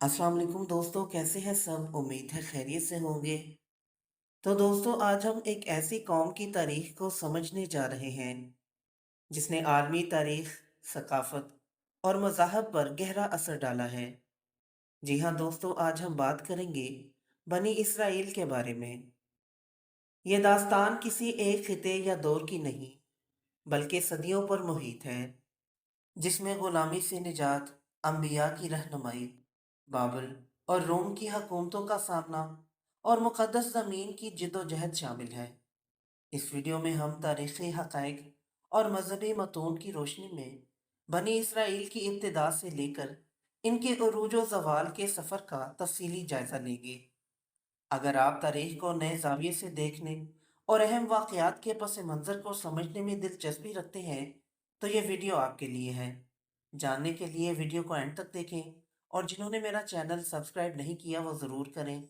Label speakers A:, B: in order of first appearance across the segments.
A: अस्सलाम वालेकुम दोस्तों, कैसे हैं सब? उम्मीद है खैरियत से होंगे। तो दोस्तों, आज हम एक ऐसी कौम की तारीख को समझने जा रहे हैं जिसने आलमी तारीख, सकाफत और मज़ाहब पर गहरा असर डाला है। जी हाँ दोस्तों, आज हम बात करेंगे बनी इसराइल के बारे में। ये दास्तान किसी एक खिते या दौर की नहीं, बल्कि सदियों पर मुहित है, जिसमें गुलामी से निजात, अंबिया की रहनुमाई, बाबल और रोम की हुकूमतों का सामना और मुक़द्दस ज़मीन की जिद्दोजहद शामिल है। इस वीडियो में हम तारीख़ी हक़ाइक़ और मज़हबी मतून की रोशनी में बनी इसराइल की इब्तिदा से लेकर इनके उरूज व ज़वाल के सफ़र का तफ़सीली जायज़ा लेंगे। अगर आप तारीख़ को नए ज़ाविये से देखने और अहम वाक़यात के पस मंज़र को समझने में दिलचस्पी रखते हैं, तो ये वीडियो आपके लिए है। जानने के लिए वीडियो को एंड तक देखें और जिन्होंने मेरा चैनल सब्सक्राइब नहीं किया वो ज़रूर करें,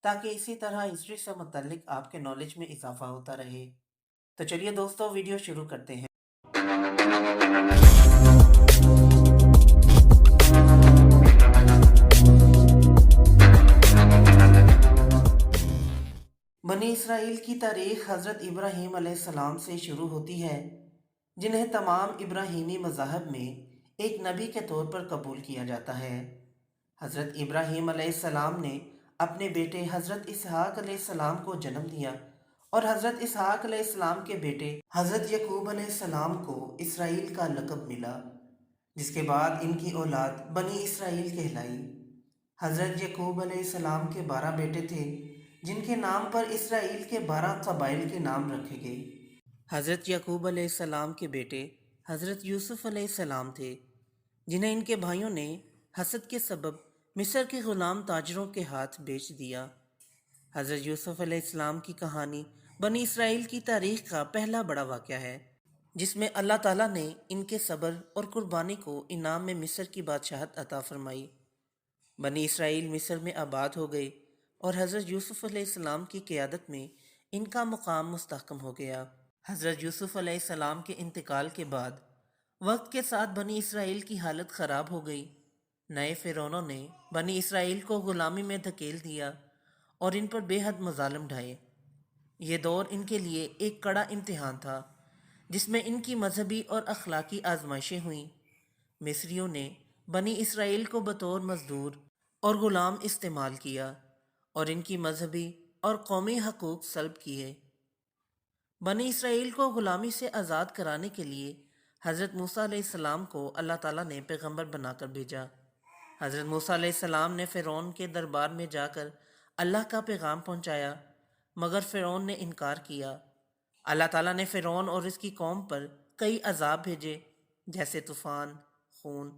A: ताकि इसी तरह हिस्ट्री से मुतल्लिक आपके नॉलेज में इजाफ़ा होता रहे। तो चलिए दोस्तों, वीडियो शुरू करते हैं। बनी इसराइल की तारीख़ हज़रत इब्राहीम अलैहिस्सलाम से शुरू होती है, जिन्हें तमाम इब्राहीमी मज़ाहब में एक नबी के तौर पर कबूल किया जाता है। हज़रत इब्राहीम अलैहिस्सलाम ने अपने बेटे हज़रत इसहाक अलैहिस्सलाम को जन्म दिया और हज़रत इसहाक अलैहिस्सलाम के बेटे हज़रत यकूब अलैहिस्सलाम को इसराइल का लक़ब मिला, जिसके बाद इनकी औलाद बनी इसराइल कहलाई। हज़रत यकूब अलैहिस्सलाम के 12 बेटे थे, जिनके नाम पर इसराइल के 12 कबाइल के नाम रखे गए। हज़रत यकूब अलैहिस्सलाम के बेटे हज़रत यूसुफ़ अलैहिस्सलाम थे, जिन्हें इनके भाइयों ने हसद के सबब मिस्र के ग़ुलाम ताजरों के हाथ बेच दिया। हज़रत यूसुफ़ अलैहिस्सलाम की कहानी बनी इसराइल की तारीख़ का पहला बड़ा वाक़या है, जिसमें अल्लाह ताला ने इनके सब्र और कुर्बानी को इनाम में मिस्र की बादशाहत अता फ़रमाई। बनी इसराइल मिस्र में आबाद हो गए और हज़रत यूसुफ़ अलैहिस्सलाम की क़यादत में इनका मुकाम मुस्तहकम हो गया। हज़रत यूसुफ़ अलैहिस्सलाम के इंतकाल के बाद वक्त के साथ बनी इसराइल की हालत ख़राब हो गई। नए फ़िरौनों ने बनी इसराइल को ग़ुलामी में धकेल दिया और इन पर बेहद मज़ालिम ढाए। ये दौर इनके लिए एक कड़ा इम्तिहान था, जिसमें इनकी मजहबी और अखलाकी आजमाइशें हुईं। मिस्रियों ने बनी इसराइल को बतौर मजदूर और ग़ुलाम इस्तेमाल किया और इनकी मजहबी और कौमी हकूक़ सल्ब किए। बनी इसराइल को ग़ुलामी से आज़ाद कराने के लिए हज़रत मूसा अलैहिस्सलाम को अल्लाह ताला ने पैगंबर बनाकर भेजा। हज़रत मूसा अलैहिस्सलाम ने फ़िरौन के दरबार में जाकर अल्लाह का पैगाम पहुंचाया, मगर फ़िरौन ने इनकार किया। अल्लाह ताला ने फ़िरौन और इसकी कौम पर कई अजाब भेजे, जैसे तूफ़ान, खून,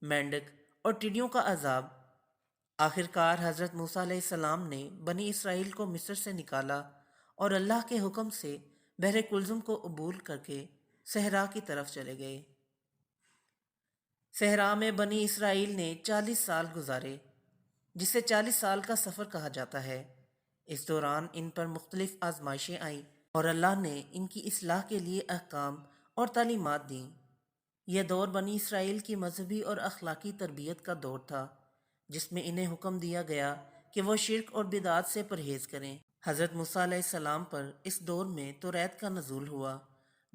A: मेंढक और टिड्डियों का अजाब। आखिरकार हज़रत मूसा अलैहिस्सलाम ने बनी इसराइल को मिस्र से निकाला और अल्लाह के हुक्म से बहरे कुल्ज़ुम को अबूर करके सहरा की तरफ चले गए। सहरा में बनी इसराइल ने 40 साल गुजारे, जिसे 40 साल का सफ़र कहा जाता है। इस दौरान इन पर मुख्तलिफ आजमाइशें आईं और अल्लाह ने इनकी इस्लाह के लिए अहकाम और तालीमात दी। यह दौर बनी इसराइल की मजहबी और अखलाकी तरबियत का दौर था, जिसमें इन्हें हुक्म दिया गया कि वह शिर्क और बिदात से परहेज़ करें। हज़रत मूसा अलैहिस्सलाम पर इस दौर में तौरात का नज़ूल हुआ,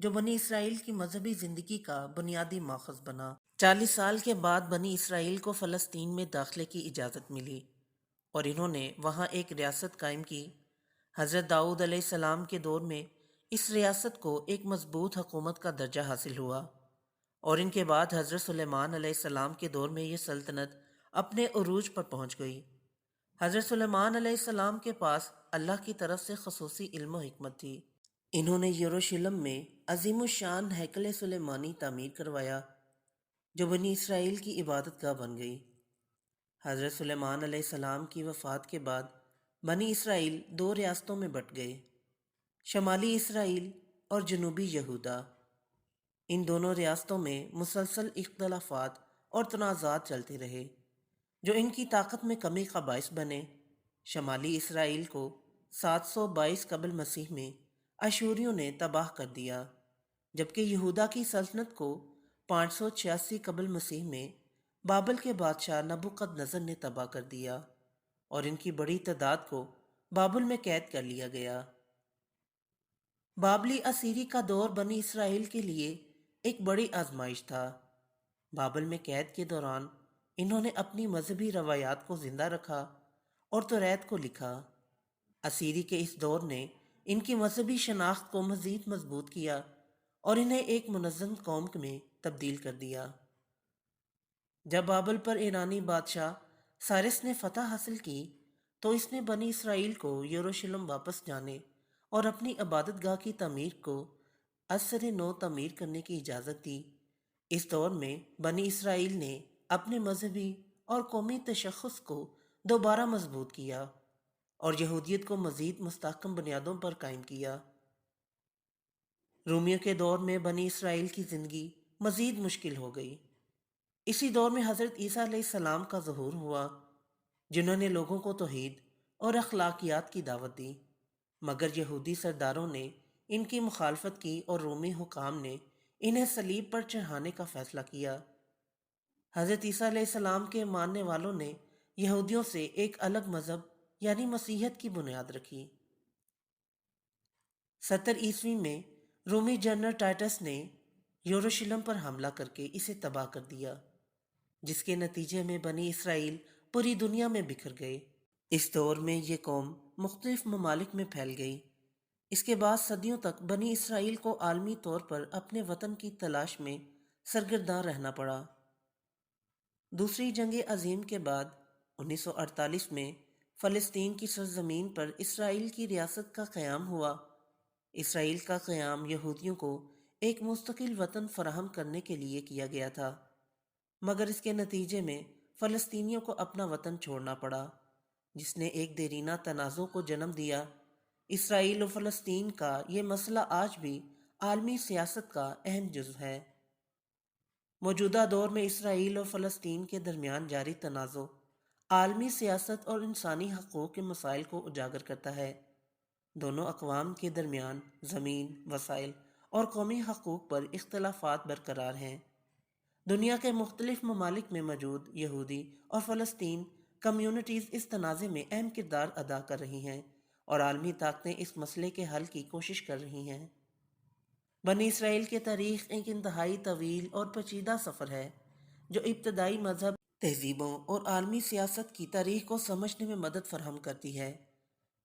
A: जो बनी इसराइल की मजहबी ज़िंदगी का बुनियादी माखज़ बना। 40 साल के बाद बनी इसराइल को फ़लस्तीन में दाखिले की इजाज़त मिली और इन्होंने वहाँ एक रियासत कायम की। हज़रत दाऊद अलैहिस्सलाम के दौर में इस रियासत को एक मजबूत हुकूमत का दर्जा हासिल हुआ और इनके बाद हज़रत सुलेमान अलैहिस्सलाम के दौर में यह सल्तनत अपने उरूज पर पहुँच गई। हज़रत सुलेमान अलैहिस्सलाम के पास अल्लाह की तरफ से ख़ुसूसी इल्म व हिकमत थी। इन्होंने यरूशलेम में अज़ीमुश्शान हैकल सुलेमानी तामीर करवाया, जो बनी इसराइल की इबादत गाह बन गई। हज़रत सुलेमान अलैहिस्सलाम की वफ़ात के बाद बनी इसराइल दो रियासतों में बट गए, शमाली इसराइल और जनूबी यहूदा। इन दोनों रियासतों में मुसलसल इख्तलाफात और तनाज़ात चलते रहे, जो इनकी ताकत में कमी का बाइस बने। शमाली इसराइल को 722 कबल मसीह में अशूरियों ने तबाह कर दिया, जबकि यहूदा की सल्तनत को 586 कबल मसीह में بابل کے بادشاہ نبوکد نظر نے تباہ کر دیا اور ان کی بڑی تعداد کو بابل میں قید کر لیا گیا۔ بابلی اسیری کا دور بنی اسرائیل کے لیے ایک بڑی آزمائش تھا۔ بابل میں قید کے دوران انہوں نے اپنی مذہبی روایات کو زندہ رکھا اور توریت کو لکھا۔ اسیری کے اس دور نے ان کی مذہبی شناخت کو مزید مضبوط کیا اور انہیں ایک منظم قوم میں تبدیل کر دیا۔ جب بابل پر ایرانی بادشاہ سائرس نے فتح حاصل کی تو اس نے بنی اسرائیل کو یروشلم واپس جانے اور اپنی عبادت گاہ کی تعمیر کو ازسر نو تعمیر کرنے کی اجازت دی۔ اس دور میں بنی اسرائیل نے اپنے مذہبی اور قومی تشخص کو دوبارہ مضبوط کیا اور یہودیت کو مزید مستحکم بنیادوں پر قائم کیا۔ رومیوں کے دور میں بنی اسرائیل کی زندگی مزید مشکل ہو گئی۔ اسی دور میں حضرت عیسیٰ علیہ السلام کا ظہور ہوا، جنہوں نے لوگوں کو توحید اور اخلاقیات کی دعوت دی، مگر یہودی سرداروں نے ان کی مخالفت کی اور رومی حکام نے انہیں صلیب پر چڑھانے کا فیصلہ کیا۔ حضرت عیسیٰ علیہ السلام کے ماننے والوں نے یہودیوں سے ایک الگ مذہب یعنی مسیحیت کی بنیاد رکھی۔ 70 عیسوی میں رومی جنرل ٹائٹس نے یروشلم پر حملہ کر کے اسے تباہ کر دیا، جس کے نتیجے میں بنی اسرائیل پوری دنیا میں بکھر گئے۔ اس دور میں یہ قوم مختلف ممالک میں پھیل گئی۔ اس کے بعد صدیوں تک بنی اسرائیل کو عالمی طور پر اپنے وطن کی تلاش میں سرگرداں رہنا پڑا۔ دوسری جنگ عظیم کے بعد 1948 میں فلسطین کی سرزمین پر اسرائیل کی ریاست کا قیام ہوا۔ اسرائیل کا قیام یہودیوں کو ایک مستقل وطن فراہم کرنے کے لیے کیا گیا تھا، مگر اس کے نتیجے میں فلسطینیوں کو اپنا وطن چھوڑنا پڑا، جس نے ایک دیرینہ تنازع کو جنم دیا۔ اسرائیل و فلسطین کا یہ مسئلہ آج بھی عالمی سیاست کا اہم جزو ہے۔ موجودہ دور میں اسرائیل اور فلسطین کے درمیان جاری تنازع عالمی سیاست اور انسانی حقوق کے مسائل کو اجاگر کرتا ہے۔ دونوں اقوام کے درمیان زمین، وسائل اور قومی حقوق پر اختلافات برقرار ہیں۔ دنیا کے مختلف ممالک میں موجود یہودی اور فلسطین کمیونٹیز اس تنازع میں اہم کردار ادا کر رہی ہیں اور عالمی طاقتیں اس مسئلے کے حل کی کوشش کر رہی ہیں۔ بنی اسرائیل کی تاریخ ایک انتہائی طویل اور پیچیدہ سفر ہے، جو ابتدائی مذہب، تہذیبوں اور عالمی سیاست کی تاریخ کو سمجھنے میں مدد فراہم کرتی ہے۔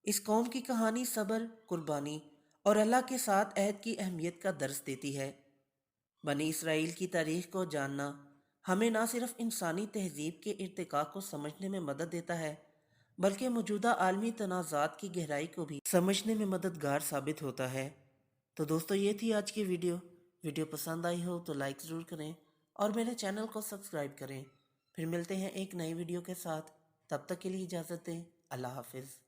A: اس قوم کی کہانی صبر، قربانی اور اللہ کے ساتھ عہد کی اہمیت کا درس دیتی ہے۔ بنی اسرائیل کی تاریخ کو جاننا ہمیں نہ صرف انسانی تہذیب کے ارتقاء کو سمجھنے میں مدد دیتا ہے، بلکہ موجودہ عالمی تنازعات کی گہرائی کو بھی سمجھنے میں مددگار ثابت ہوتا ہے۔ تو دوستو، یہ تھی آج کی ویڈیو پسند آئی ہو تو لائک ضرور کریں اور میرے چینل کو سبسکرائب کریں۔ پھر ملتے ہیں ایک نئی ویڈیو کے ساتھ، تب تک کے لیے اجازت دیں۔ اللہ حافظ۔